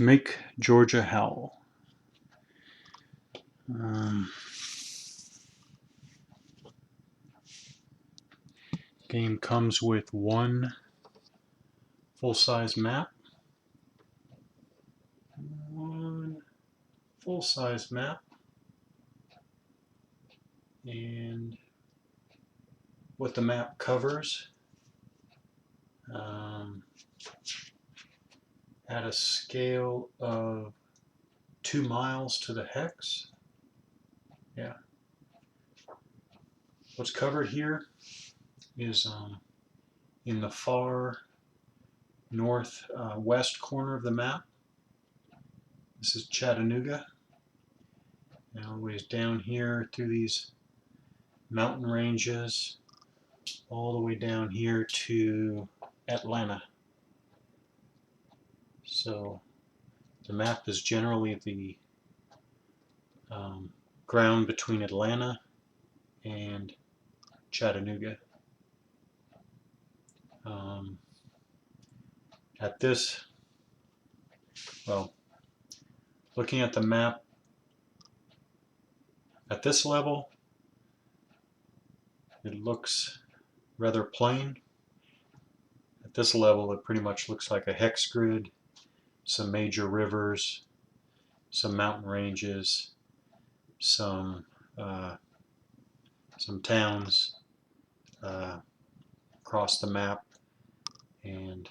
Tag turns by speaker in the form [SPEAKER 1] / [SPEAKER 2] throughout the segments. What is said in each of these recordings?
[SPEAKER 1] To make Georgia Howl. Game comes with one full-size map. One full-size map. And what the map covers at a scale of 2 miles to the hex. Yeah. What's covered here is in the far north west corner of the map. This is Chattanooga. Now ways down here through these mountain ranges all the way down here to Atlanta. So the map is generally the ground between Atlanta and Chattanooga. At this, well, looking at the map at this level, it looks rather plain. At this level, it pretty much looks like a hex grid, some major rivers, some mountain ranges, some towns across the map, and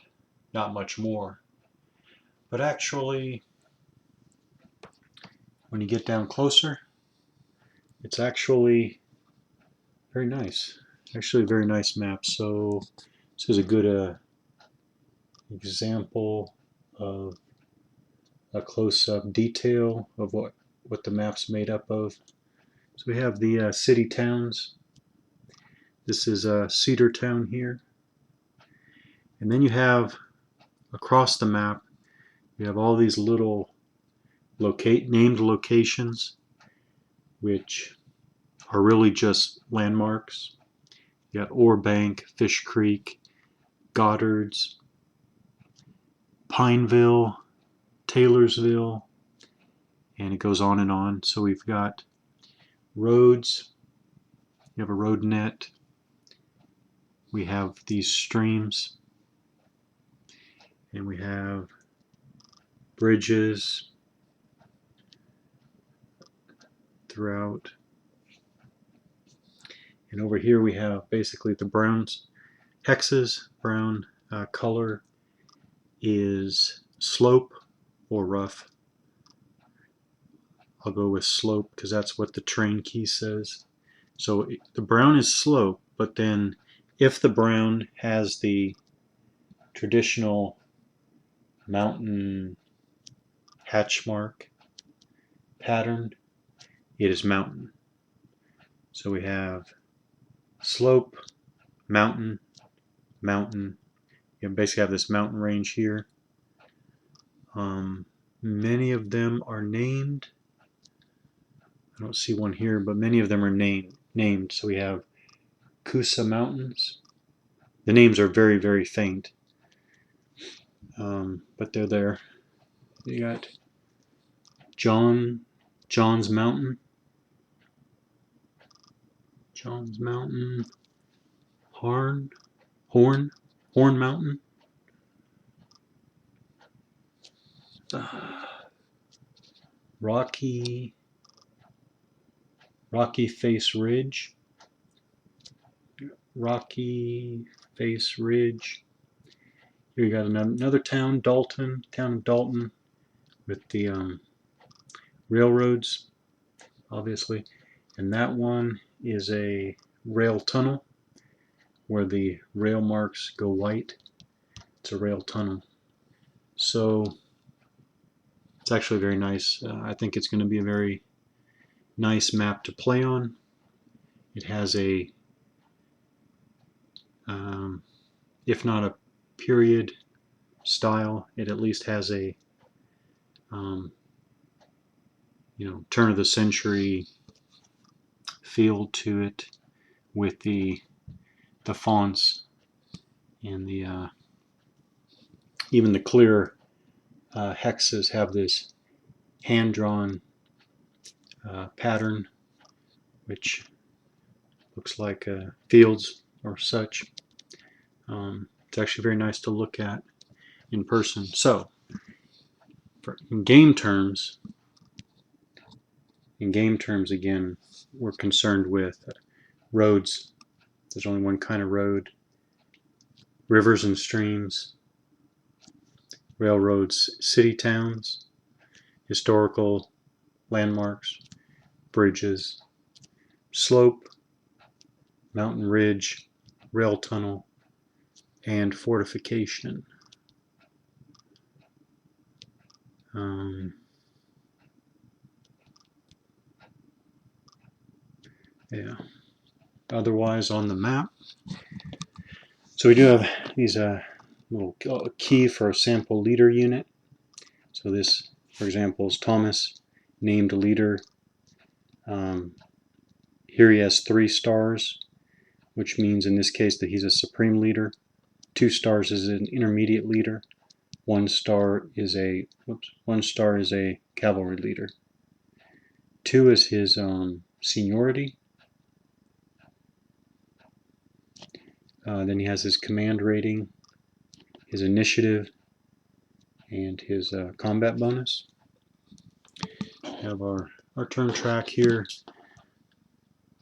[SPEAKER 1] not much more. But actually, when you get down closer, it's actually very nice. Actually a very nice map. So this is a good example of a close-up detail of what the map's made up of. So we have the city towns. This is Cedartown here. And then you have across the map, you have all these little named locations, which are really just landmarks. You got Orbank, Fish Creek, Goddard's, Pineville, Taylorsville, and it goes on and on. So we've got roads. You have a road net. We have these streams, and we have bridges throughout. And over here we have basically the brown hexes. Brown color is slope or rough. I'll go with slope because that's what the train key says. So the brown is slope, but then if the brown has the traditional mountain hatch mark pattern, it is mountain. So we have slope, mountain, mountain. You basically have this mountain range here. Many of them are named. I don't see one here, but many of them are named. So we have Coosa Mountains. The names are very, very faint, but they're there. You got John's Mountain, Horn Mountain, Rocky Face Ridge, Here you got another town, town of Dalton, with the railroads, obviously. And that one is a rail tunnel where the rail marks go white. It's a rail tunnel. So it's actually very nice. I think it's going to be a very nice map to play on. It has a, if not a period style, it at least has a, turn of the century feel to it, with the fonts and the even the clear hexes have this hand-drawn pattern, which looks like fields or such. It's actually very nice to look at in person. So, in game terms, again, we're concerned with roads. There's only one kind of road. Rivers and streams, railroads, city towns, historical landmarks, bridges, slope, mountain ridge, rail tunnel, and fortification. Yeah. Otherwise on the map, so we do have these little key for a sample leader unit. So this, for example, is Thomas, named leader. Here he has 3 stars, which means in this case that he's a supreme leader. 2 stars is an intermediate leader. 1 star is a cavalry leader. 2 is his seniority. Then he has his command rating, his initiative, and his combat bonus. We have our turn track here.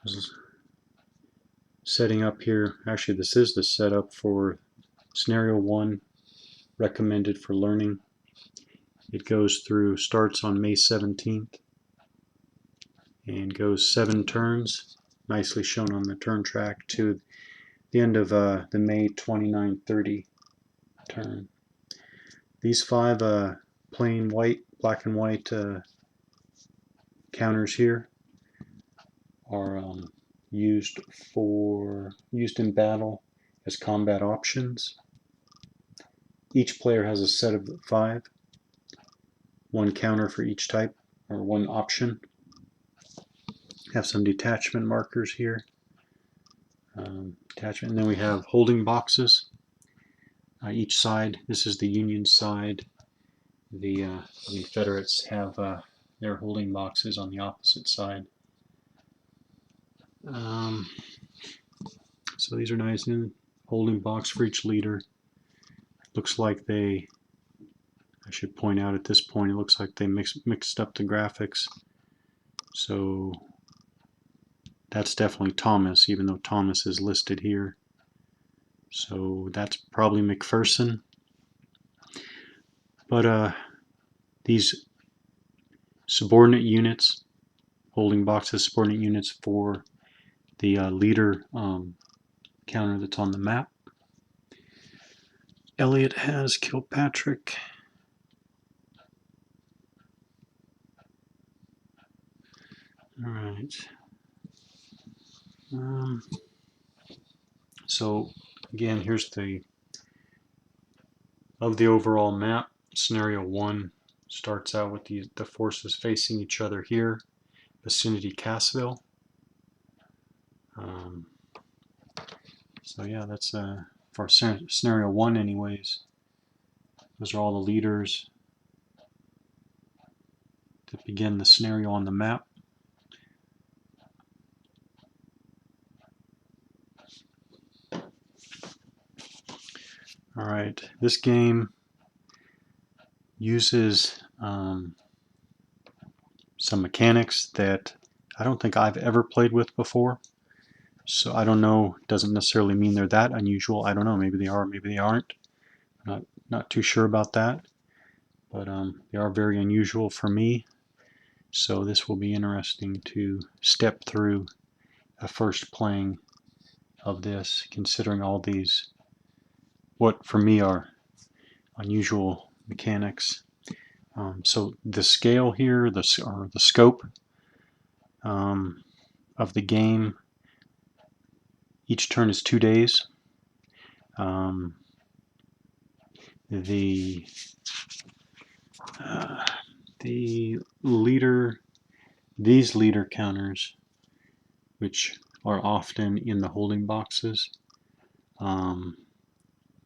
[SPEAKER 1] This is setting up here. Actually, this is the setup for scenario 1, recommended for learning. It starts on May 17th and goes 7 turns, nicely shown on the turn track, to the end of the May 29-30 turn. These 5 plain white, black and white counters here are used in battle as combat options. Each player has a set of 5, 1 counter for each type, or 1 option. Have some detachment markers here. And then we have holding boxes. Each side, this is the Union side. The Confederates have their holding boxes on the opposite side. So these are nice. Holding box for each leader. Looks like I should point out at this point, it looks like they mixed up the graphics. So that's definitely Thomas, even though Thomas is listed here. So that's probably McPherson. But these subordinate units, holding boxes, subordinate units for the leader counter that's on the map. Elliot has Kilpatrick. All right. So again, here's the overall map. Scenario 1 starts out with the forces facing each other here, vicinity Cassville. So yeah, that's for scenario 1 anyways. Those are all the leaders that begin the scenario on the map. Alright, this game uses some mechanics that I don't think I've ever played with before. So I don't know, doesn't necessarily mean they're that unusual. I don't know, maybe they are, maybe they aren't. Not too sure about that. But they are very unusual for me. So this will be interesting to step through a first playing of this, considering all these, what for me are unusual mechanics. So the scale here, the scope of the game, each turn is 2 days. The leader, these leader counters, which are often in the holding boxes,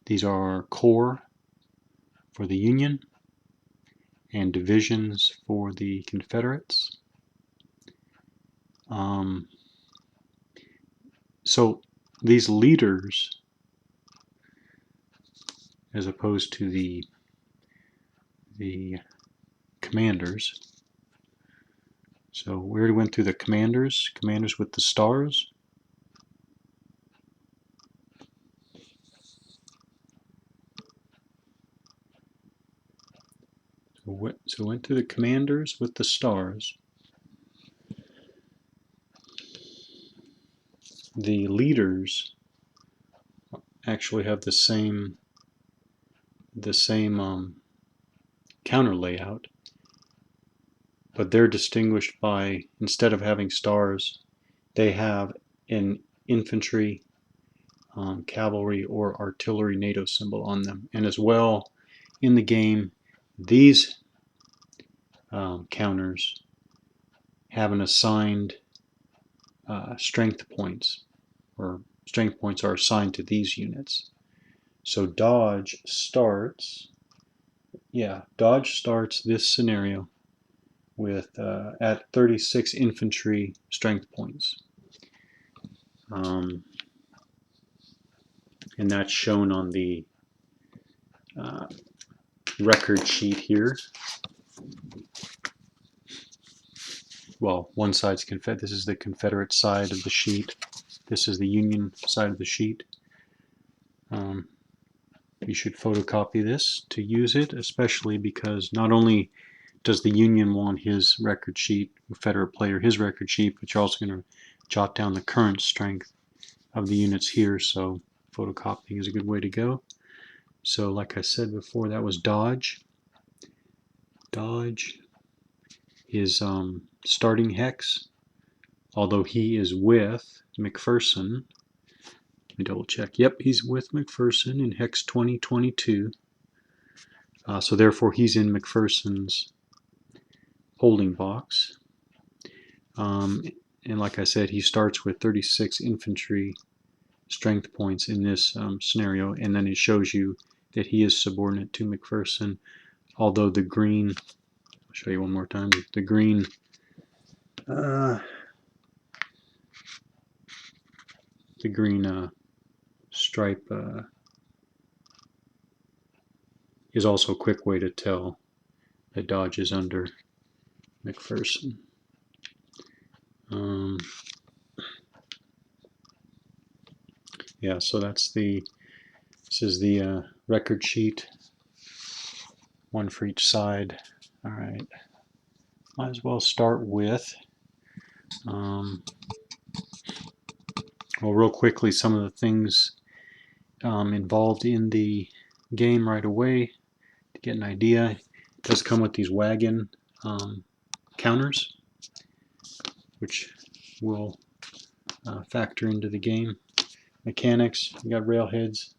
[SPEAKER 1] these are core for the Union. and divisions for the Confederates. So these leaders, as opposed to the commanders. So we already went through the commanders with the stars. So went through the commanders with the stars. The leaders actually have the same counter layout, but they're distinguished by, instead of having stars, they have an infantry, cavalry, or artillery NATO symbol on them. And as well, in the game, these counters have an assigned strength points, or strength points are assigned to these units. So Dodge starts this scenario with at 36 infantry strength points. And that's shown on the record sheet here. Well, one side's Confederate. This is the Confederate side of the sheet. This is the Union side of the sheet. You should photocopy this to use it, especially because not only does the Union want his record sheet, Confederate player his record sheet, but you're also going to jot down the current strength of the units here, so photocopying is a good way to go. So like I said before, that was Dodge. Dodge is starting hex, although he is with McPherson. Let me double check. Yep, he's with McPherson in hex 2022. So therefore he's in McPherson's holding box. And like I said, he starts with 36 infantry strength points in this scenario, and then it shows you that he is subordinate to McPherson, although the green, I'll show you one more time, the green stripe is also a quick way to tell that Dodge is under McPherson. Yeah, so this is the record sheet, one for each side. All right, might as well start with, well, real quickly, some of the things involved in the game right away to get an idea. It does come with these wagon counters, which will factor into the game. Mechanics, you got railheads.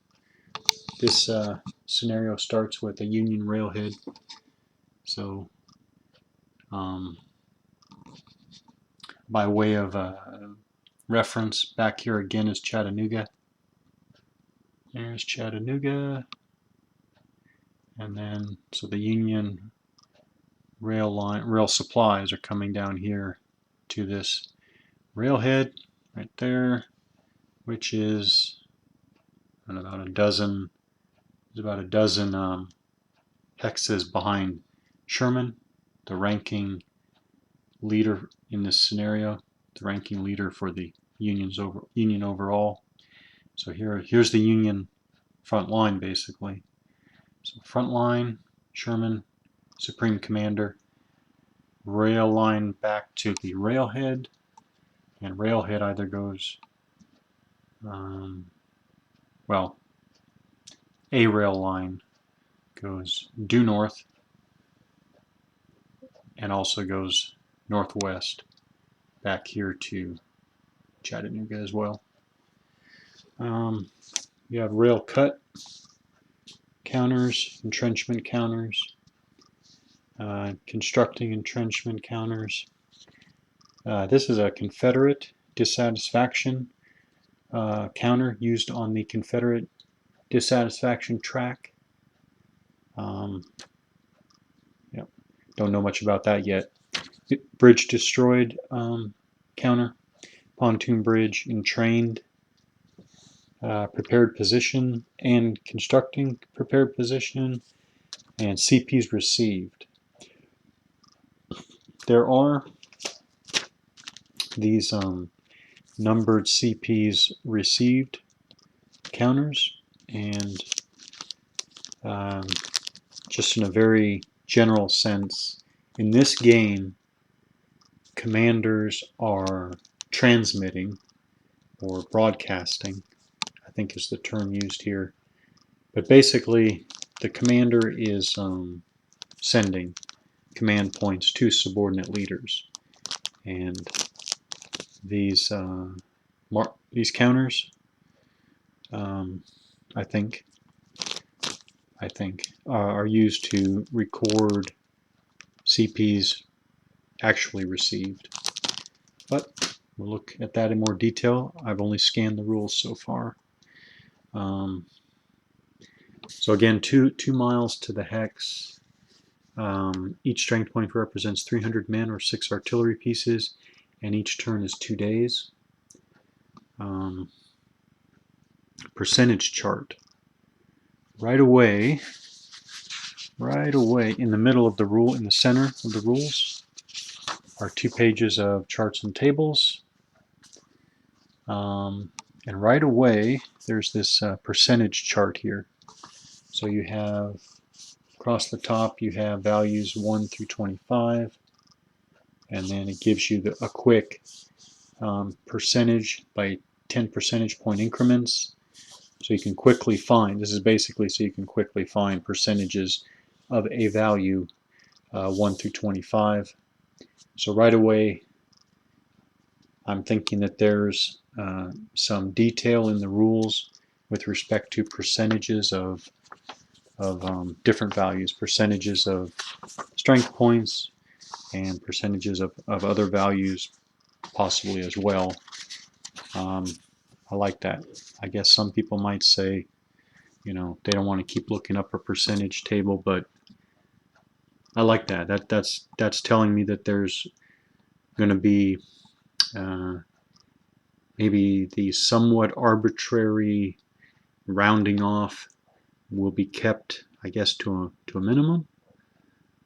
[SPEAKER 1] This scenario starts with a Union railhead. So by way of reference, back here again is Chattanooga. There's Chattanooga. And then, so the Union rail supplies are coming down here to this railhead right there, which is about a dozen. There's about a dozen hexes behind Sherman, the ranking leader in this scenario, the ranking leader for the Union overall. So here's the Union front line, basically. So front line, Sherman, Supreme Commander, rail line back to the railhead, and railhead either goes, well, a rail line goes due north and also goes northwest back here to Chattanooga as well. You have rail cut counters, entrenchment counters, constructing entrenchment counters. This is a Confederate dissatisfaction counter used on the Confederate dissatisfaction track. Yep. don't know much about that yet. Bridge destroyed counter, pontoon bridge entrained, prepared position and constructing prepared position, and CPs received. There are these numbered CPs received counters, and just in a very general sense, in this game, commanders are transmitting or broadcasting, I think is the term used here. But basically, the commander is sending command points to subordinate leaders, and these counters, I think, are used to record CPs actually received. But we'll look at that in more detail. I've only scanned the rules so far. So again, 2 miles to the hex. Each strength point represents 300 men or 6 artillery pieces, and each turn is 2 days. Percentage chart. Right away, in the middle of the rule, in the center of the rules, are 2 pages of charts and tables. And right away, there's this percentage chart here. So you have, across the top, you have values 1 through 25, and then it gives you a quick percentage by 10 percentage point increments. So you can quickly find, this is basically so you can quickly find percentages of a value 1 through 25. So right away, I'm thinking that there's some detail in the rules with respect to percentages of different values, percentages of strength points, and percentages of other values possibly as well. I like that. I guess some people might say, they don't want to keep looking up a percentage table, but I like that. That's telling me that there's going to be maybe the somewhat arbitrary rounding off will be kept, I guess, to a minimum,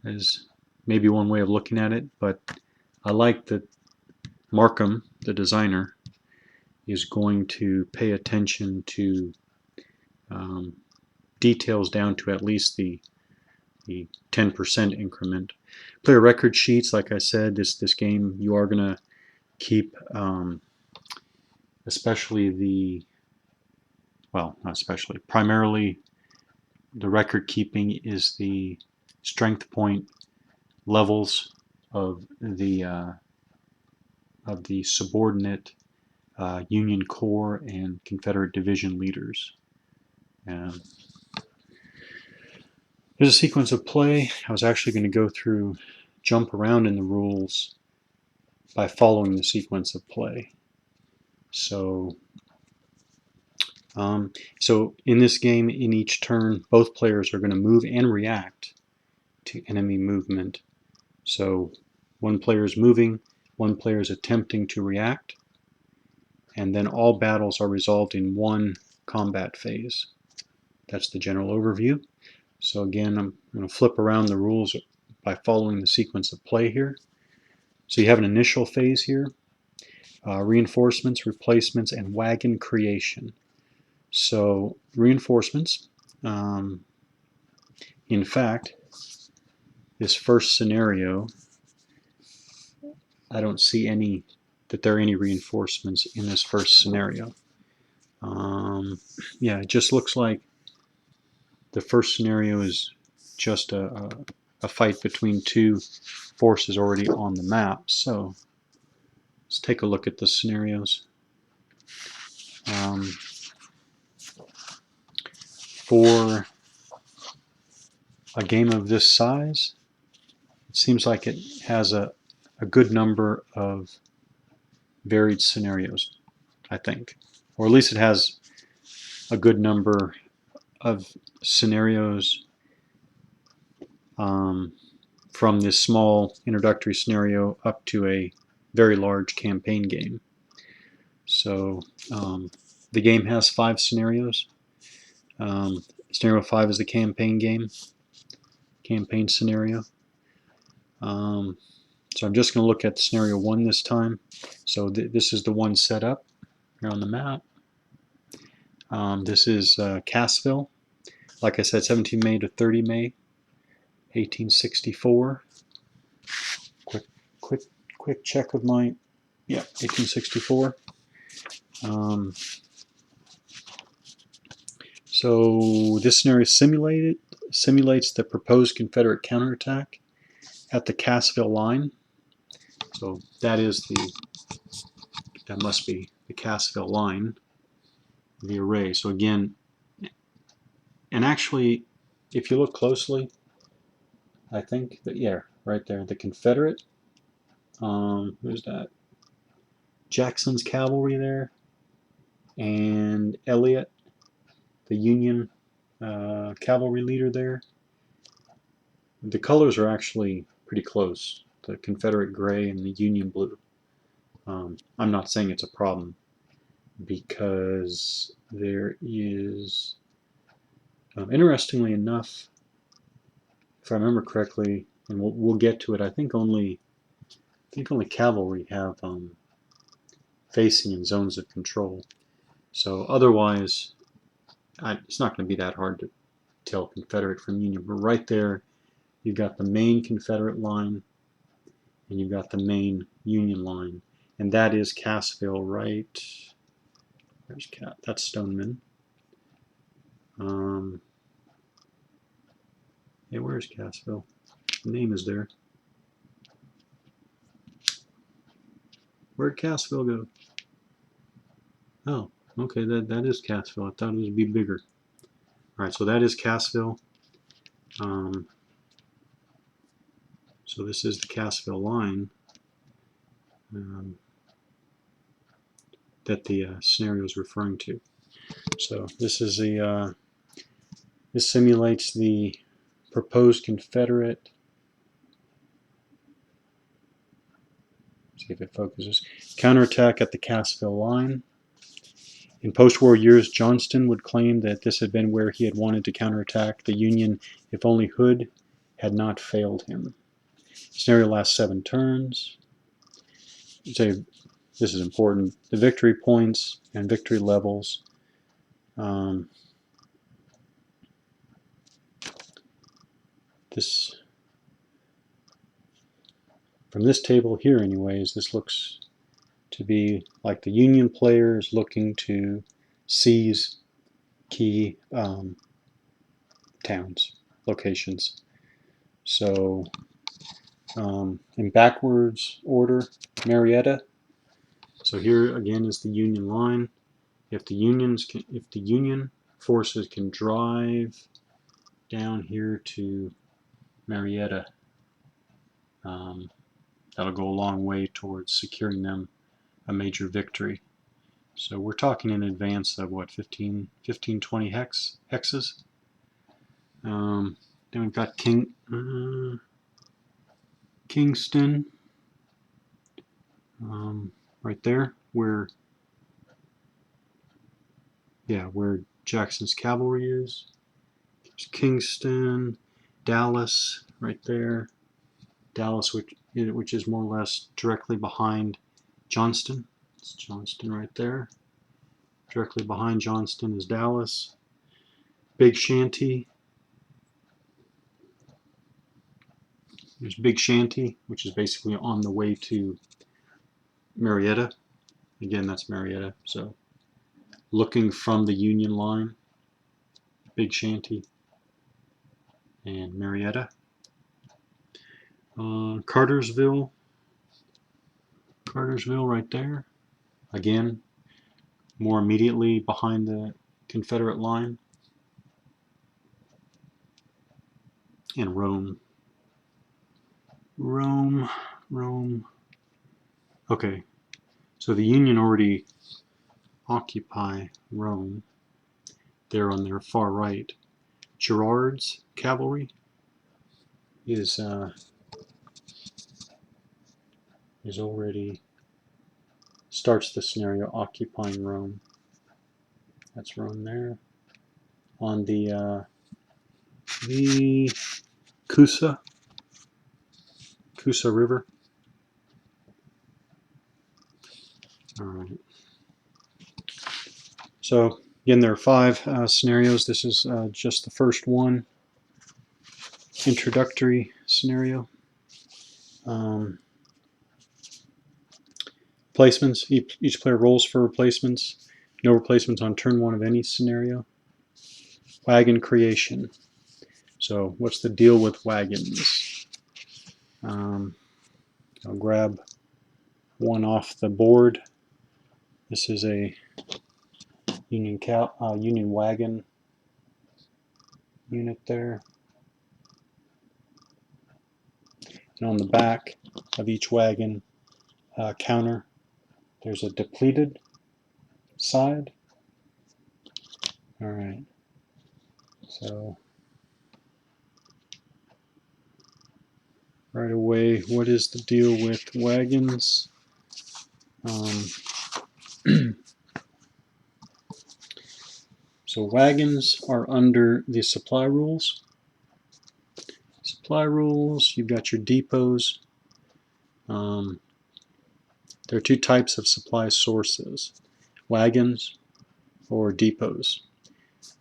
[SPEAKER 1] is maybe one way of looking at it. But I like that Markham, the designer, is going to pay attention to details down to at least the 10% increment. Player record sheets, like I said, this game you are going to keep primarily the record keeping is the strength point levels of the subordinate Union Corps and Confederate Division leaders. There's a sequence of play. I was actually going to jump around in the rules by following the sequence of play. So in this game, in each turn, both players are going to move and react to enemy movement. So one player is moving, one player is attempting to react, and then all battles are resolved in one combat phase. That's the general overview. So again, I'm going to flip around the rules by following the sequence of play here. So you have an initial phase here, reinforcements, replacements, and wagon creation. So reinforcements, in fact, this first scenario, I don't see that there are any reinforcements in this first scenario. Yeah, it just looks like the first scenario is just a fight between 2 forces already on the map. So let's take a look at the scenarios. For a game of this size, it seems like it has a good number of varied scenarios, I think. Or at least it has a good number of scenarios from this small introductory scenario up to a very large campaign game. So the game has 5 scenarios. Scenario 5 is the campaign scenario. So I'm just going to look at scenario 1 this time. So this is the one set up here on the map. This is Cassville. Like I said, 17 May to 30 May, 1864. Quick check of my, yeah, 1864. So this scenario simulates the proposed Confederate counterattack at the Cassville line. So that must be the Cassville line, the array. So again, and actually, if you look closely, I think that, yeah, right there, the Confederate, who's that? Jackson's cavalry there, and Elliott, the Union cavalry leader there. The colors are actually pretty close, the Confederate gray and the Union blue. I'm not saying it's a problem, because there is, interestingly enough, if I remember correctly, and we'll get to it, I think only cavalry have facing in zones of control. So otherwise, it's not going to be that hard to tell Confederate from Union. But right there, you've got the main Confederate line, and you've got the main Union line, and that is Cassville, right? That's Stoneman. Yeah, where's Cassville? The name is there. Where'd Cassville go? Oh, okay, that is Cassville. I thought it would be bigger. All right, so that is Cassville. So this is the Cassville line that the scenario is referring to. So this is this simulates the proposed Confederate. See if it focuses. Counterattack at the Cassville line. In post-war years, Johnston would claim that this had been where he had wanted to counterattack the Union if only Hood had not failed him. Scenario lasts 7 turns. Say this is important. The victory points and victory levels. From this table here, anyways, this looks to be like the Union players looking to seize key towns, locations. So in backwards order, Marietta. So here again is the Union line. If the Union forces can drive down here to Marietta, that'll go a long way towards securing them a major victory. So we're talking in advance of what, 15, 20 hexes. Then we've got Kingston, right there, where Jackson's cavalry is. There's Kingston, Dallas, right there. Dallas, which is more or less directly behind Johnston. It's Johnston right there. Directly behind Johnston is Dallas. Big Shanty. There's Big Shanty, which is basically on the way to Marietta. Again, that's Marietta. So looking from the Union line, Big Shanty and Marietta. Cartersville right there. Again, more immediately behind the Confederate line. And Rome. Okay, so the Union already occupy Rome. They're on their far right. Girard's cavalry is is already starts the scenario occupying Rome. That's Rome there. On the Kusa River. All right. So again, there are 5 scenarios. This is just the first one, introductory scenario. Placements. Each player rolls for replacements. No replacements on turn 1 of any scenario. Wagon creation. So what's the deal with wagons? I'll grab one off the board. This is a Union wagon unit there. And on the back of each wagon counter, there's a depleted side. All right. So right away, what is the deal with wagons? So wagons are under the supply rules. Supply rules, you've got your depots. There are 2 types of supply sources, wagons or depots.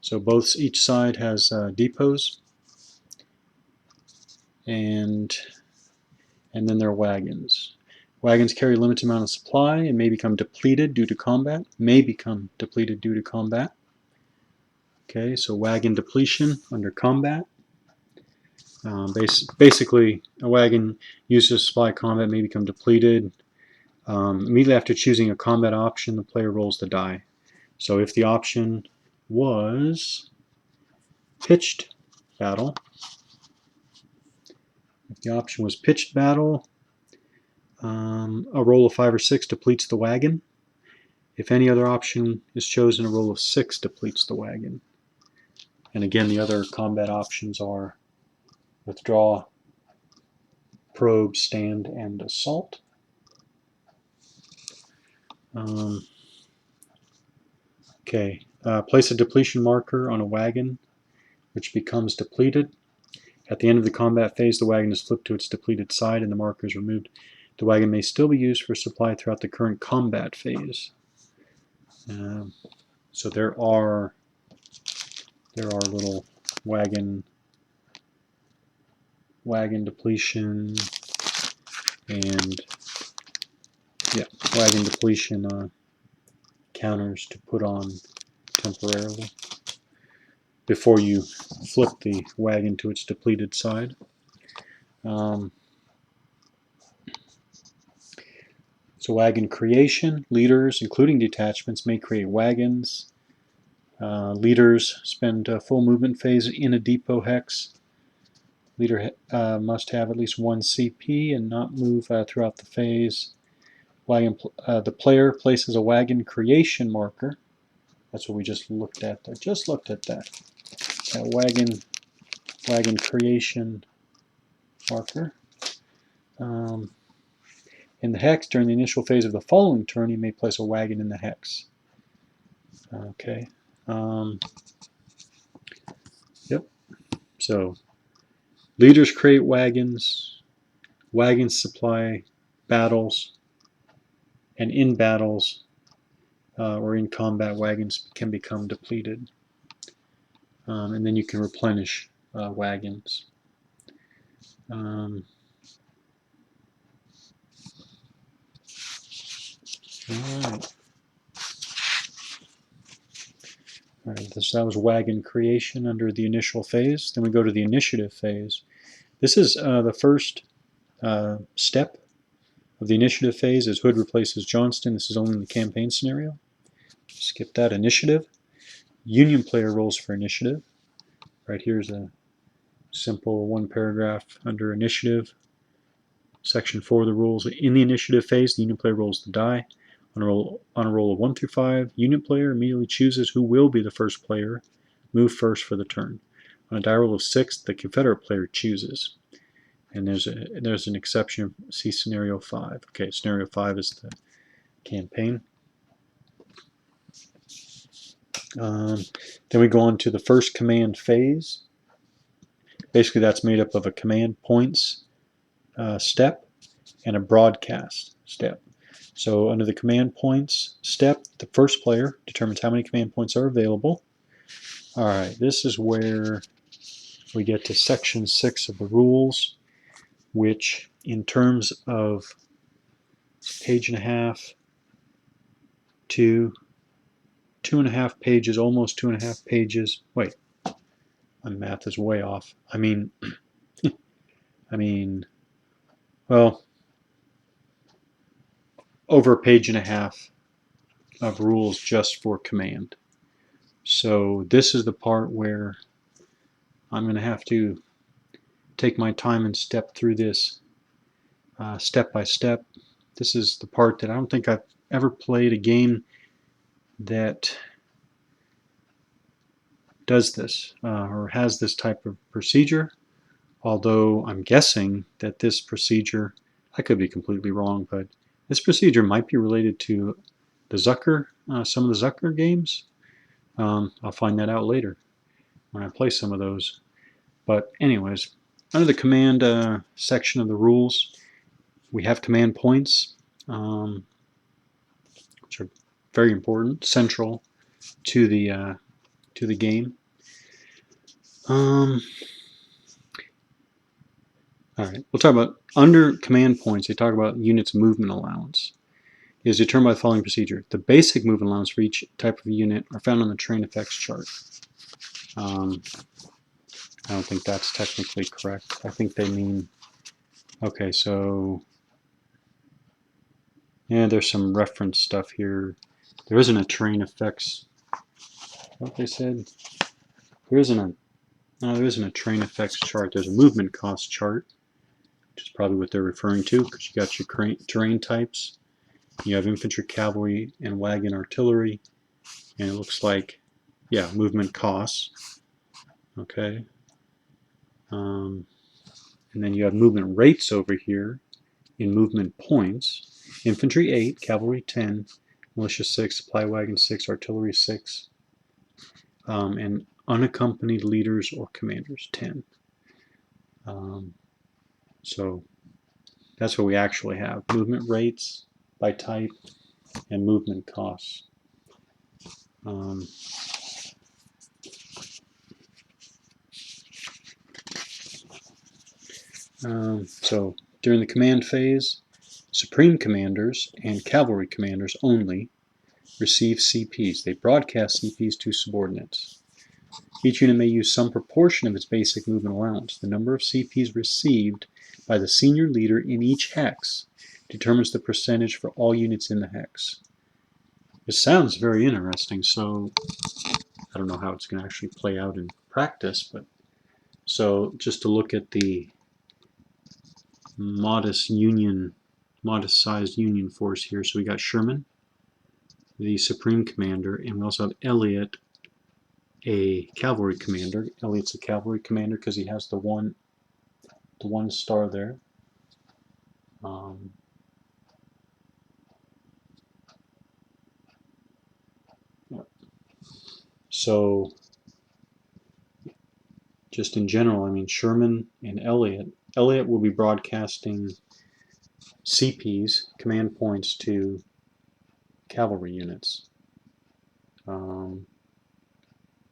[SPEAKER 1] So each side has depots, and then there are wagons. Wagons carry a limited amount of supply and may become depleted due to combat. Okay, so wagon depletion under combat. Basically, a wagon used to supply combat may become depleted. Immediately after choosing a combat option, the player rolls the die. So if the option was pitched battle, a roll of 5 or 6 depletes the wagon. If any other option is chosen, a roll of 6 depletes the wagon. And again, the other combat options are withdraw, probe, stand, and assault. Okay, place a depletion marker on a wagon which becomes depleted. At the end of the combat phase, the wagon is flipped to its depleted side and the marker is removed. The wagon may still be used for supply throughout the current combat phase. So there are little wagon depletion and wagon depletion counters to put on temporarily before you flip the wagon to its depleted side. So wagon creation, leaders, including detachments, may create wagons. Leaders spend a full movement phase in a depot hex. Leader must have at least 1 CP and not move throughout the phase. The player places a wagon creation marker. That's what we just looked at there. Just looked at that. That wagon creation marker. In the hex, during the initial phase of the following turn, you may place a wagon in the hex. Okay. So leaders create wagons. Wagons supply battles. And in battles or in combat, wagons can become depleted. And then you can replenish wagons. All right, that was wagon creation under the initial phase. Then we go to the initiative phase. This is the first step of the initiative phase as Hood replaces Johnston. This is only in the campaign scenario. Skip that. Initiative. Union player rolls for initiative. Right here's a simple 1 paragraph under initiative. Section 4 of the rules. In the initiative phase, the Union player rolls the die. On a roll of 1 through 5, Union player immediately chooses who will be the first player, move first for the turn. On a die roll of 6, the Confederate player chooses. And there's an exception. See scenario 5. Okay, scenario 5 is the campaign. Then we go on to the first command phase. Basically, that's made up of a command points step and a broadcast step. So under the command points step, the first player determines how many command points are available. All right, this is where we get to section 6 of the rules, which in terms of page and a half to 2.5 pages, almost 2.5 pages. Wait, my math is way off. I mean, well, over a page and a half of rules just for command. So this is the part where I'm going to have to take my time and step through this step by step. This is the part that I don't think I've ever played a game that does this or has this type of procedure, although I'm guessing that this procedure, I could be completely wrong, but this procedure might be related to the Zucker, some of the Zucker games. I'll find that out later when I play some of those. But anyways, under the command section of the rules, we have command points, which are very important, central to the game. All right, we'll talk about under command points. They talk about units movement allowance. It is determined by the following procedure. The basic movement allowance for each type of unit are found on the train effects chart. I don't think that's technically correct. I think they mean, okay, so yeah, there's some reference stuff here. There isn't a train effects. What they said? There isn't a train effects chart. There's a movement cost chart, which is probably what they're referring to, because you got your terrain types. You have infantry, cavalry, and wagon artillery, and it looks like, yeah, movement costs. Okay. And then you have movement rates over here in movement points. Infantry 8, cavalry 10, militia 6, supply wagon 6, artillery 6, and unaccompanied leaders or commanders 10. So that's what we actually have. Movement rates by type and movement costs. So during the command phase, supreme commanders and cavalry commanders only receive CPs. They broadcast CPs to subordinates. Each unit may use some proportion of its basic movement allowance. The number of CPs received by the senior leader in each hex determines the percentage for all units in the hex. This sounds very interesting, so I don't know how it's going to actually play out in practice, but so just to look at the modest sized Union force here. So we got Sherman, the Supreme Commander, and we also have Elliott, a cavalry commander. Elliott's a cavalry commander because he has the one star there. So just in general, I mean, Sherman and Elliott will be broadcasting CPs, command points, to cavalry units.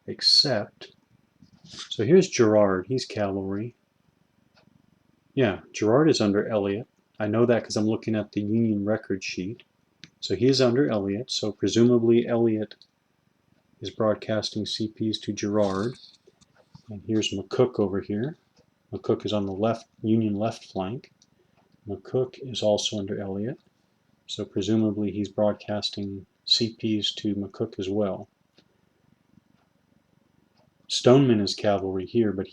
[SPEAKER 1] Except, so here's Gerard, he's cavalry. Yeah, Gerard is under Elliott. I know that because I'm looking at the Union record sheet. So he is under Elliott, so presumably Elliott is broadcasting CPs to Gerard. And here's McCook over here. McCook is on the left, Union left flank. McCook is also under Elliott, so presumably he's broadcasting CPs to McCook as well. Stoneman is cavalry here, but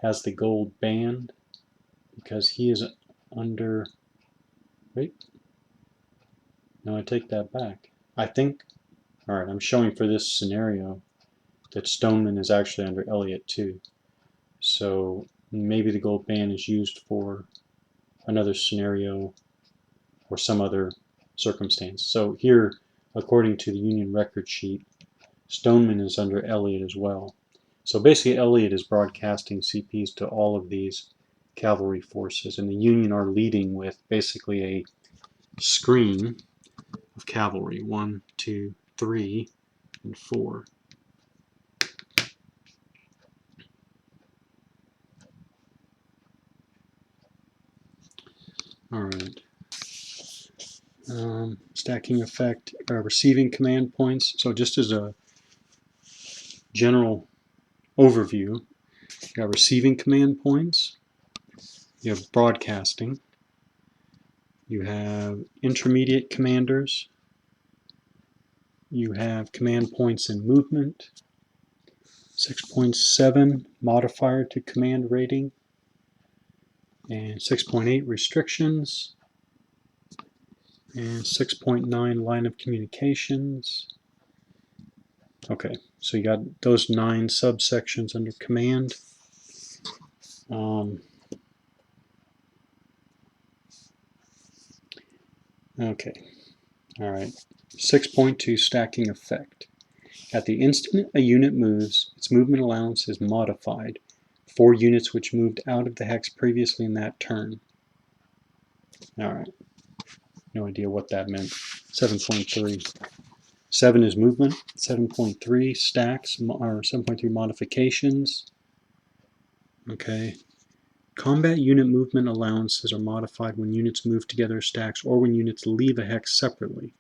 [SPEAKER 1] has the gold band because he is under, wait, no, I take that back. I think, all right, I'm showing for this scenario that Stoneman is actually under Elliott too. So Maybe the gold band is used for another scenario or some other circumstance. So here, according to the Union record sheet, Stoneman is under Elliott as well. So basically Elliott is broadcasting CPs to all of these cavalry forces, and the Union are leading with basically a screen of cavalry. 1, 2, 3, and 4. All right. Stacking effect, receiving command points. So just as a general overview, you got receiving command points, you have broadcasting, you have intermediate commanders, you have command points in movement, 6.7 modifier to command rating, and 6.8 restrictions, and 6.9 line of communications. Okay, so you got those 9 subsections under command. Okay, all right. 6.2 stacking effect. At the instant a unit moves, its movement allowance is modified for units which moved out of the hex previously in that turn. All right. No idea what that meant. 7.3. 7 is movement. 7.3 stacks, or 7.3 modifications. Okay. Combat unit movement allowances are modified when units move together stacks or when units leave a hex separately.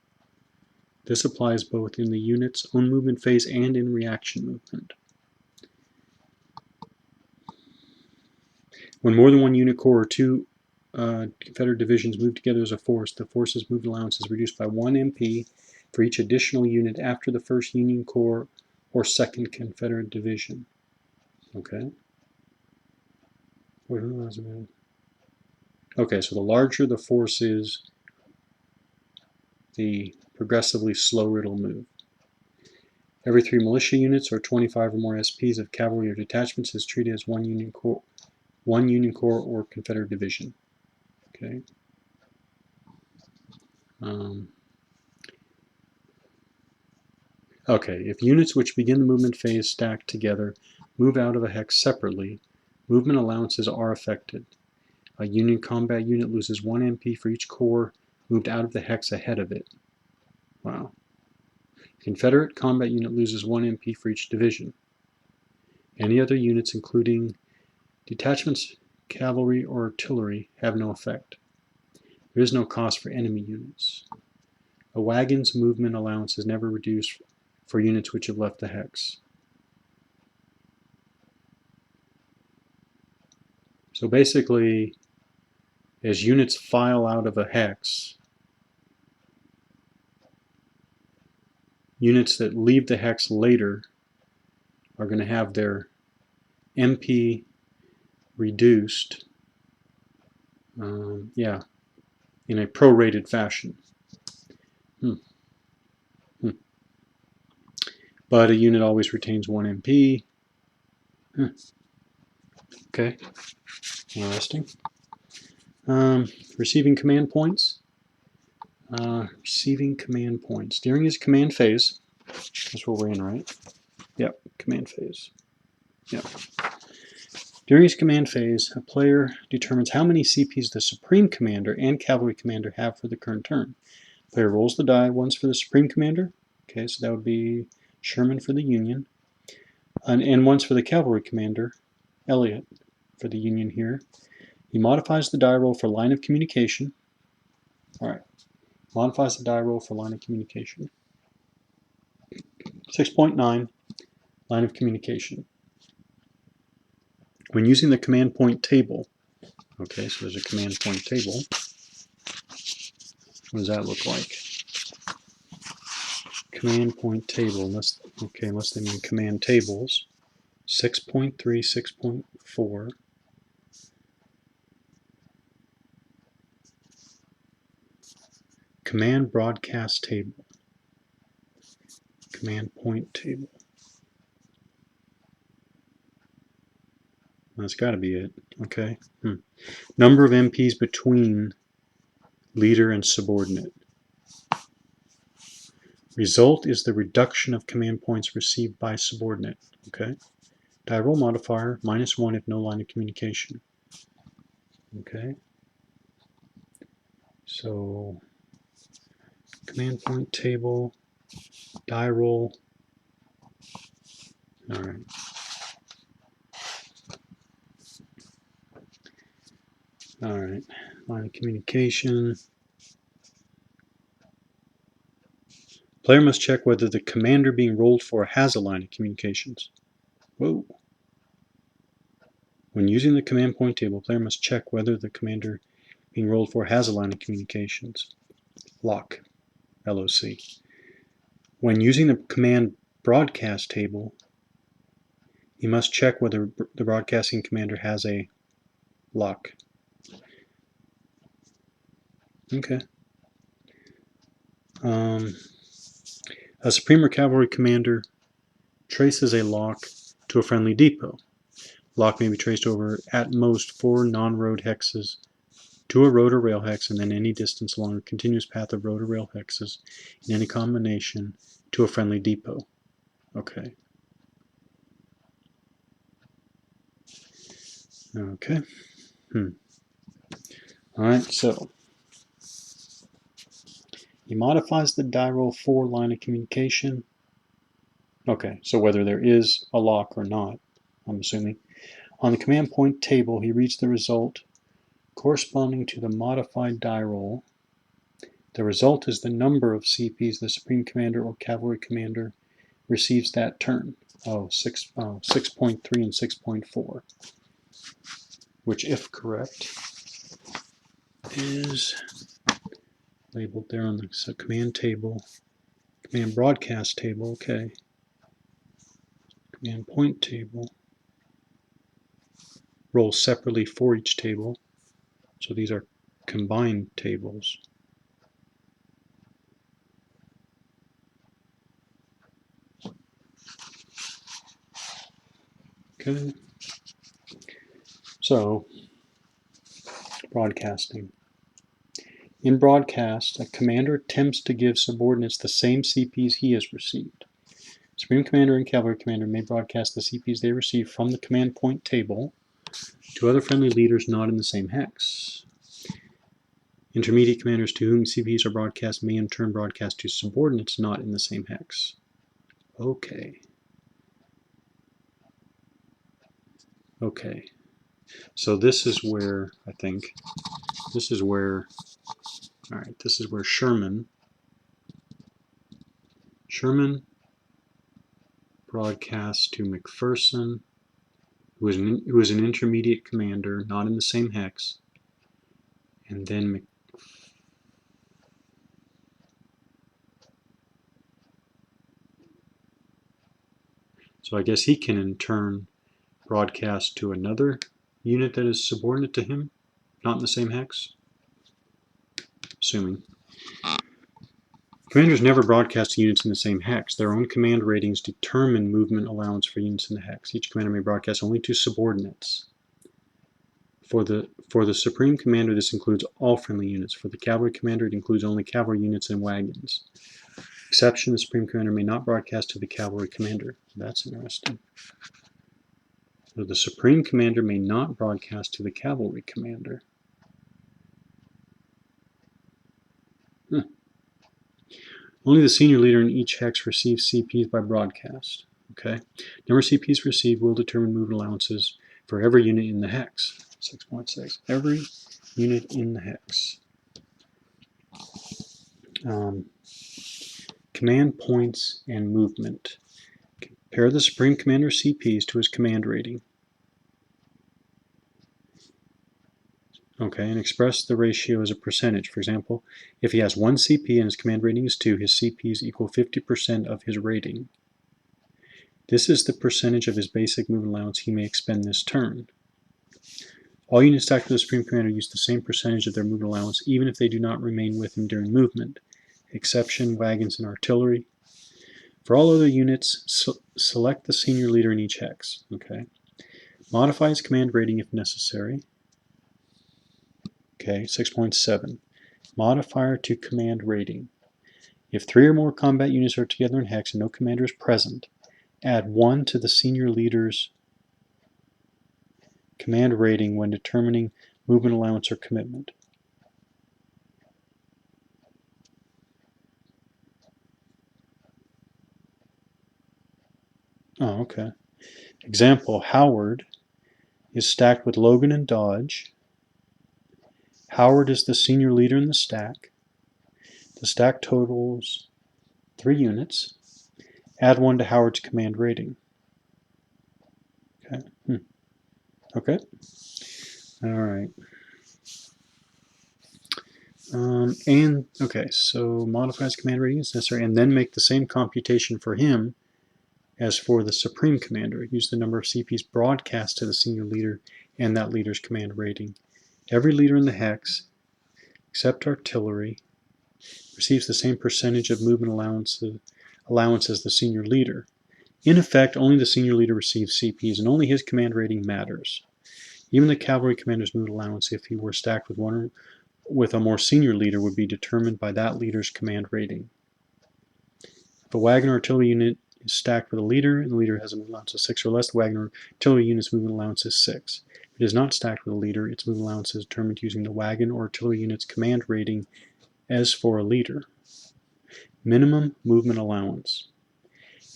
[SPEAKER 1] This applies both in the unit's own movement phase and in reaction movement. When more than one unit corps or 2 Confederate divisions move together as a force, the force's movement allowance is reduced by 1 MP for each additional unit after the first Union Corps or 2nd Confederate Division. Okay. Okay, so the larger the force is, the progressively slower it'll move. Every 3 militia units or 25 or more SPs of cavalry or detachments is treated as one Union Corps or Confederate division. Okay. Okay, if units which begin the movement phase stacked together move out of a hex separately, movement allowances are affected. A Union combat unit loses 1 MP for each corps moved out of the hex ahead of it. Wow. Confederate combat unit loses 1 MP for each division. Any other units, including detachments, cavalry, or artillery, have no effect. There is no cost for enemy units. A wagon's movement allowance is never reduced for units which have left the hex. So basically, as units file out of a hex, units that leave the hex later are going to have their MP reduced, in a prorated fashion. But a unit always retains 1 MP. Okay, interesting. Receiving command points. Receiving command points. During his command phase, that's what we're in, right? Yep, command phase. Yep. During his command phase, a player determines how many CPs the Supreme Commander and Cavalry Commander have for the current turn. The player rolls the die, once for the Supreme Commander, okay, so that would be Sherman for the Union, and once for the Cavalry Commander, Elliott for the Union here. He modifies the die roll for line of communication. All right, modifies the die roll for line of communication. 6.9, line of communication. When using the command point table, okay, so there's a command point table. What does that look like? Command point table, unless they mean command tables. 6.3, 6.4. Command broadcast table. Command point table. That's got to be it. Okay. Number of MPs between leader and subordinate. Result is the reduction of command points received by subordinate. Okay. Die roll modifier, -1 if no line of communication. Okay. So, command point table, die roll. All right. All right. Line of communication. Player must check whether the commander being rolled for has a line of communications. Whoa. When using the command point table, player must check whether the commander being rolled for has a line of communications. Lock. LOC. When using the command broadcast table, you must check whether the broadcasting commander has a lock. Okay. A Supreme or Cavalry commander traces a lock to a friendly depot. Lock may be traced over at most 4 non-road hexes to a road or rail hex, and then any distance along a continuous path of road or rail hexes in any combination to a friendly depot. Okay. Okay. Alright, so he modifies the die roll 4 line of communication. Okay, so whether there is a lock or not, I'm assuming. On the command point table, he reads the result corresponding to the modified die roll. The result is the number of CPs the Supreme Commander or Cavalry Commander receives that turn. 6.3 and 6.4. Which, if correct, is labeled there on the command table. Command broadcast table, okay. Command point table. Roll separately for each table. So these are combined tables. Okay. So, broadcasting. In broadcast, a commander attempts to give subordinates the same CPs he has received. Supreme Commander and Cavalry Commander may broadcast the CPs they receive from the command point table to other friendly leaders not in the same hex. Intermediate commanders to whom CPs are broadcast may in turn broadcast to subordinates not in the same hex. Okay. Okay. So this is where, I think, this is where Sherman broadcasts to McPherson, who is an intermediate commander, not in the same hex, and then so I guess he can in turn broadcast to another unit that is subordinate to him, not in the same hex, assuming. Commanders never broadcast to units in the same hex. Their own command ratings determine movement allowance for units in the hex. Each commander may broadcast only to subordinates. For the Supreme Commander, this includes all friendly units. For the Cavalry Commander, it includes only cavalry units and wagons. Exception, the Supreme Commander may not broadcast to the Cavalry Commander. That's interesting. So the Supreme Commander may not broadcast to the Cavalry Commander. Only the senior leader in each hex receives CPs by broadcast. Okay. Number of CPs received will determine movement allowances for every unit in the hex. 6.6. Every unit in the hex. Command points and movement. Compare the Supreme Commander's CPs to his command rating. Okay, and express the ratio as a percentage. For example, if he has 1 CP and his command rating is 2, his CPs equal 50% of his rating. This is the percentage of his basic movement allowance he may expend this turn. All units stacked with the Supreme Commander use the same percentage of their movement allowance, even if they do not remain with him during movement. Exception, wagons and artillery. For all other units, select the senior leader in each hex. Okay. Modify his command rating if necessary. Okay, 6.7. Modifier to command rating. If 3 or more combat units are together in hex and no commander is present, add 1 to the senior leader's command rating when determining movement allowance or commitment. Oh, okay. Example, Howard is stacked with Logan and Dodge. Howard is the senior leader in the stack. The stack totals 3 units. Add 1 to Howard's command rating. Okay. Okay. All right. Okay, so modifies command rating is necessary, and then make the same computation for him as for the Supreme Commander. Use the number of CPs broadcast to the senior leader and that leader's command rating. Every leader in the hex, except artillery, receives the same percentage of movement allowance as the senior leader. In effect, only the senior leader receives CPs, and only his command rating matters. Even the cavalry commander's movement allowance, if he were stacked with a more senior leader, would be determined by that leader's command rating. If a wagon or artillery unit is stacked with a leader, and the leader has a movement allowance of 6 or less, the wagon or artillery unit's movement allowance is 6. If it is not stacked with a leader, its movement allowance is determined using the wagon or artillery unit's command rating as for a leader. Minimum movement allowance.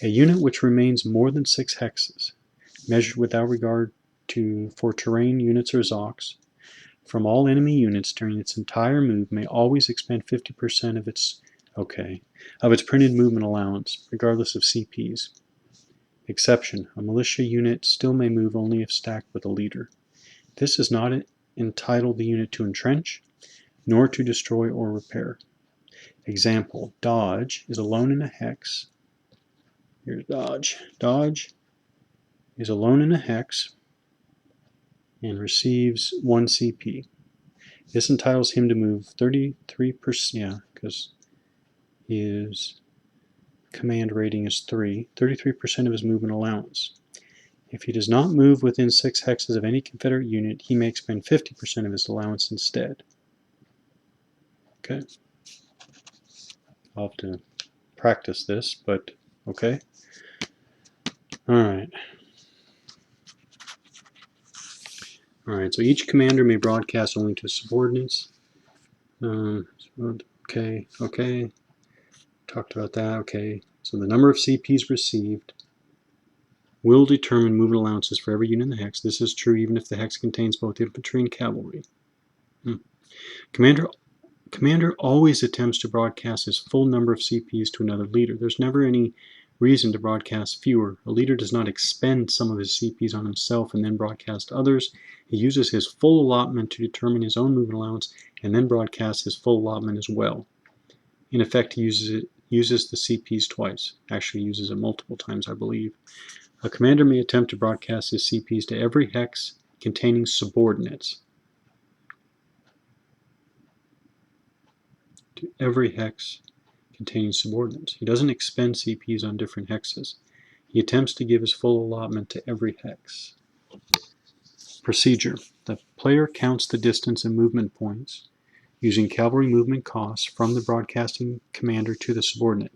[SPEAKER 1] A unit which remains more than 6 hexes, measured without regard for terrain units or Zocs, from all enemy units during its entire move may always expend 50% of its printed movement allowance, regardless of CPs. Exception: a militia unit still may move only if stacked with a leader. This does not entitle the unit to entrench, nor to destroy or repair. Example: Dodge is alone in a hex. Here's Dodge. Dodge is alone in a hex and receives 1 CP. This entitles him to move 33%, because his command rating is 3, 33% of his movement allowance. If he does not move within 6 hexes of any Confederate unit, he may expend 50% of his allowance instead. Okay. I'll have to practice this, but okay. Alright. Alright, so each commander may broadcast only to subordinates. Okay. Talked about that. Okay. So the number of CPs received will determine movement allowances for every unit in the hex. This is true even if the hex contains both infantry and cavalry. Commander always attempts to broadcast his full number of CPs to another leader. There's never any reason to broadcast fewer. A leader does not expend some of his CPs on himself and then broadcast others. He uses his full allotment to determine his own movement allowance and then broadcasts his full allotment as well. In effect, he uses the CPs twice. Actually uses it multiple times, I believe. A commander may attempt to broadcast his CPs to every hex containing subordinates. To every hex containing subordinates. He doesn't expend CPs on different hexes. He attempts to give his full allotment to every hex. Procedure. The player counts the distance and movement points using cavalry movement costs from the broadcasting commander to the subordinate.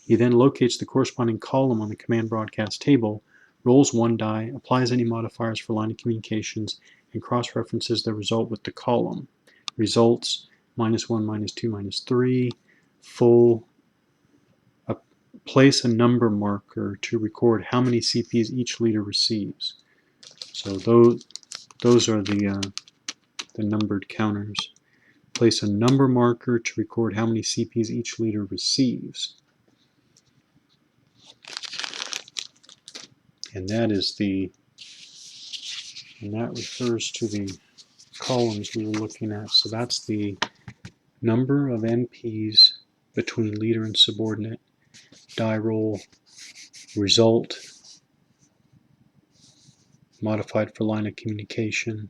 [SPEAKER 1] He then locates the corresponding column on the command broadcast table, rolls 1 die, applies any modifiers for line of communications, and cross-references the result with the column. Results: -1, -2, -3. Full. Place a number marker to record how many CPs each leader receives. So those are the numbered counters. Place a number marker to record how many CPs each leader receives. And that refers to the columns we were looking at. So that's the number of MPs between leader and subordinate. Die roll, result, modified for line of communication.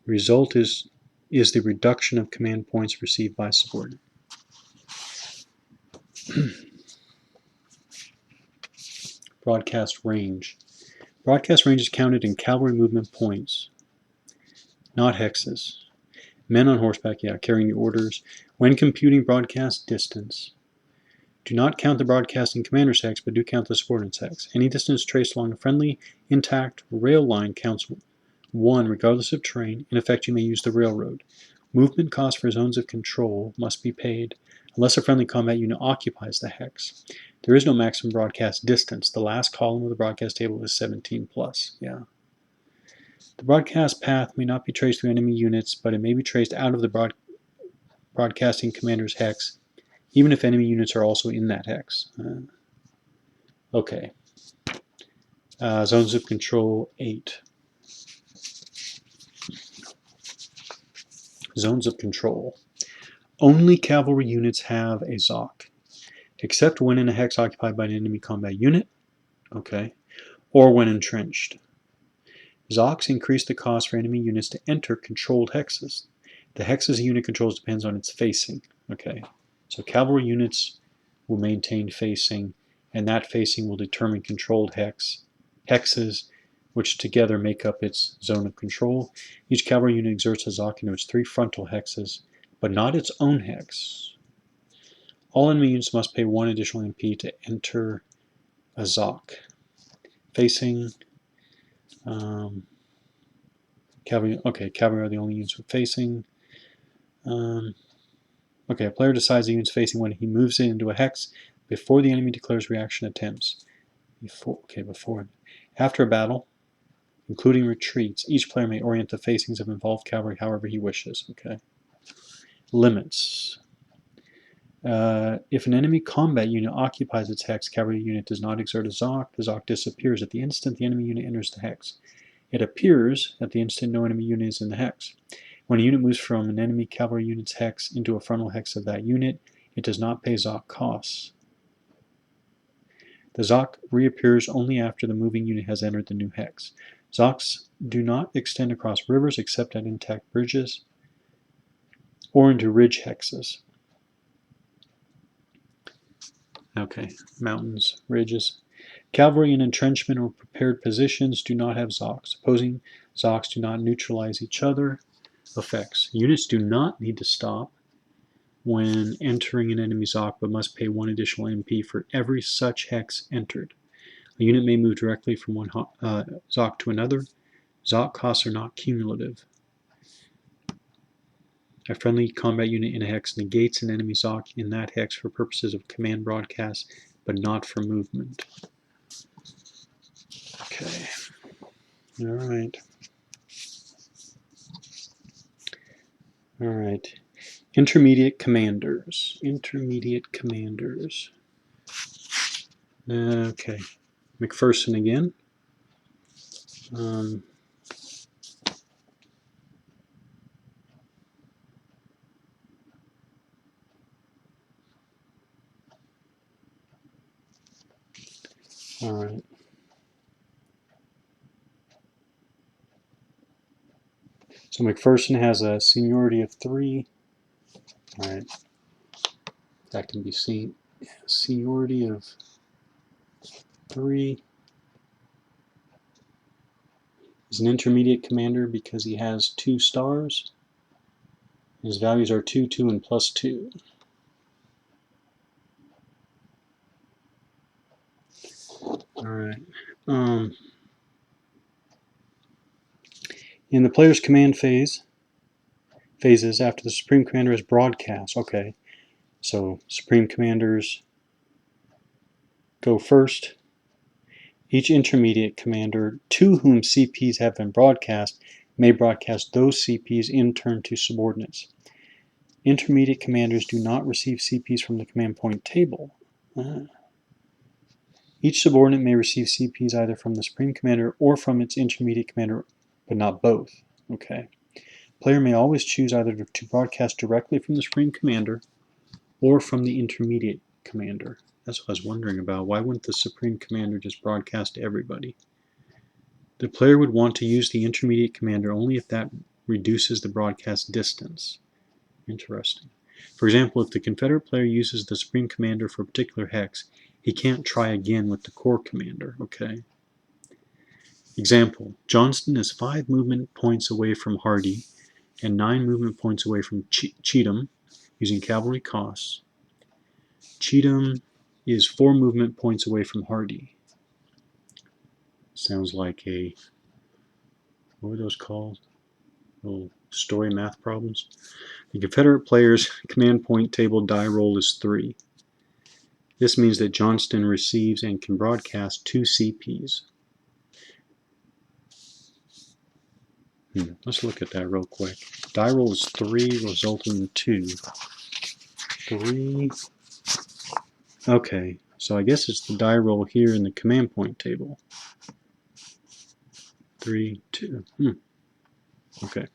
[SPEAKER 1] Result is the reduction of command points received by subordinate. Broadcast range. Broadcast range is counted in cavalry movement points, not hexes. Men on horseback, yeah, carrying the orders. When computing broadcast distance, do not count the broadcasting commander's hex, but do count the subordinate's hex. Any distance traced along a friendly, intact rail line counts 1 regardless of terrain. In effect, you may use the railroad. Movement costs for zones of control must be paid unless a friendly combat unit occupies the hex. There is no maximum broadcast distance. The last column of the broadcast table is 17 plus. Yeah. The broadcast path may not be traced through enemy units, but it may be traced out of the broadcasting commander's hex, even if enemy units are also in that hex. Okay. Zones of control 8. Zones of control. Only cavalry units have a ZOC, except when in a hex occupied by an enemy combat unit, okay, or when entrenched. ZOCs increase the cost for enemy units to enter controlled hexes. The hexes a unit controls depends on its facing, okay. So cavalry units will maintain facing, and that facing will determine controlled hexes, which together make up its zone of control. Each cavalry unit exerts a ZOC into its 3 frontal hexes, but not its own hex. All enemy units must pay 1 additional MP to enter a ZOC. Facing, cavalry, okay, cavalry are the only units with facing. Okay, a player decides the unit's facing when he moves it into a hex before the enemy declares reaction attempts. Before. After a battle, including retreats, each player may orient the facings of involved cavalry however he wishes. Okay. Limits. If an enemy combat unit occupies its hex, cavalry unit does not exert a ZOC. The ZOC disappears at the instant the enemy unit enters the hex. It appears at the instant no enemy unit is in the hex. When a unit moves from an enemy cavalry unit's hex into a frontal hex of that unit, it does not pay ZOC costs. The ZOC reappears only after the moving unit has entered the new hex. ZOCs do not extend across rivers except at intact bridges or into ridge hexes. Okay, mountains, ridges. Cavalry in entrenchment or prepared positions do not have ZOCs. Opposing ZOCs do not neutralize each other. Effects. Units do not need to stop when entering an enemy ZOC, but must pay 1 additional MP for every such hex entered. A unit may move directly from one ZOC to another. ZOC costs are not cumulative. A friendly combat unit in a hex negates an enemy ZOC in that hex for purposes of command broadcast, but not for movement. Okay. All right. All right. Intermediate commanders. Intermediate commanders. Okay. McPherson again. All right. So McPherson has a seniority of 3. All right. That can be seen. Seniority of 3. He's an intermediate commander because he has 2 stars. His values are 2, 2, and +2. All right. In the player's command phases, after the Supreme Commander is broadcast, okay, so Supreme Commanders go first. Each intermediate commander to whom CPs have been broadcast may broadcast those CPs in turn to subordinates. Intermediate commanders do not receive CPs from the command point table. Each subordinate may receive CPs either from the Supreme Commander or from its intermediate commander, but not both. Okay. Player may always choose either to broadcast directly from the Supreme Commander or from the intermediate commander. That's what I was wondering about. Why wouldn't the Supreme Commander just broadcast to everybody? The player would want to use the intermediate commander only if that reduces the broadcast distance. Interesting. For example, if the Confederate player uses the Supreme Commander for a particular hex, he can't try again with the Corps Commander. Okay. Example, Johnston is 5 movement points away from Hardy and 9 movement points away from Cheatham using cavalry costs. Cheatham is 4 movement points away from Hardy. Sounds like a, what were those called? Little story math problems. The Confederate player's command point table die roll is 3. This means that Johnston receives and can broadcast 2 CPs. Let's look at that real quick. Die roll is 3, resulting in 2. 3. Okay, so I guess it's the die roll here in the command point table. 3, 2. Okay.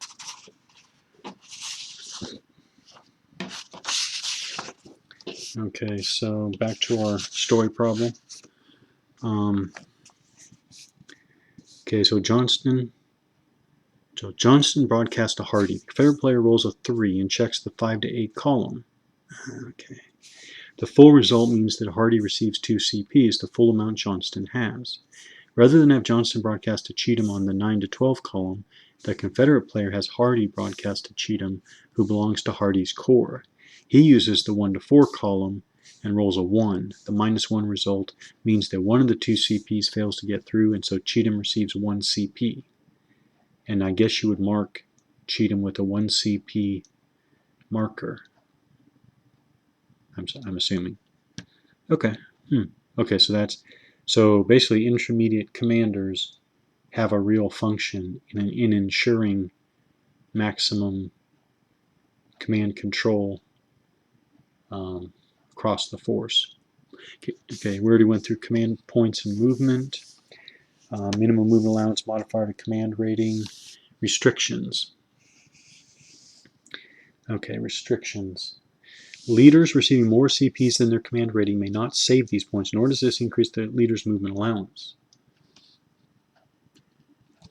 [SPEAKER 1] Okay, so back to our story problem. Okay, so Johnston broadcasts to Hardy. The Confederate player rolls a 3 and checks the 5 to 8 column. Okay. The full result means that Hardy receives 2 CPs, the full amount Johnston has. Rather than have Johnston broadcast to Cheatham on the 9 to 12 column, the Confederate player has Hardy broadcast to Cheatham, who belongs to Hardy's corps. He uses the 1 to 4 column and rolls a 1. The -1 result means that one of the 2 CPs fails to get through, and so Cheatham receives 1 CP. And I guess you would mark Cheatham with a 1 CP marker. I'm assuming. Okay. Okay, so basically intermediate commanders have a real function in ensuring maximum command control across the force. Okay, we already went through command points and movement, minimum movement allowance, modifier to command rating, restrictions. Okay, restrictions. Leaders receiving more CPs than their command rating may not save these points, nor does this increase the leader's movement allowance.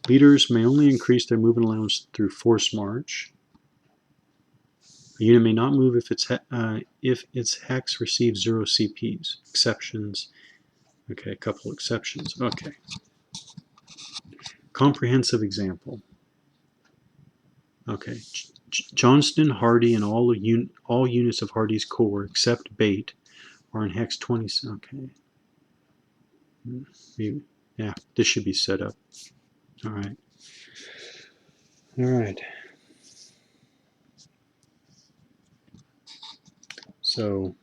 [SPEAKER 1] Leaders may only increase their movement allowance through force march. A unit may not move if its hex receives 0 CPs. Exceptions. Okay, a couple exceptions. Okay. Comprehensive example. Okay. Johnston, Hardy, and all units of Hardy's corps except Bate are in hex 20. Okay. Yeah, this should be set up. All right. All right. So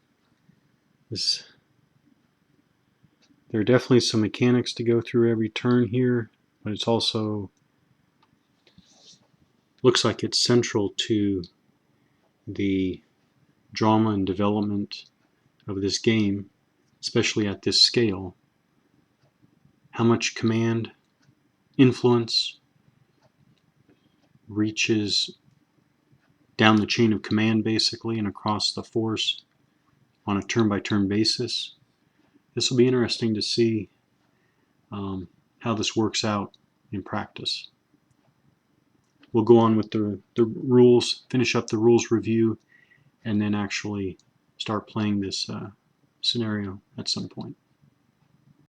[SPEAKER 1] there are definitely some mechanics to go through every turn here, but it's also looks like it's central to the drama and development of this game, especially at this scale. How much command influence reaches down the chain of command basically and across the force on a turn-by-turn basis. This will be interesting to see how this works out in practice. We'll go on with the rules, finish up the rules review, and then actually start playing this scenario at some point.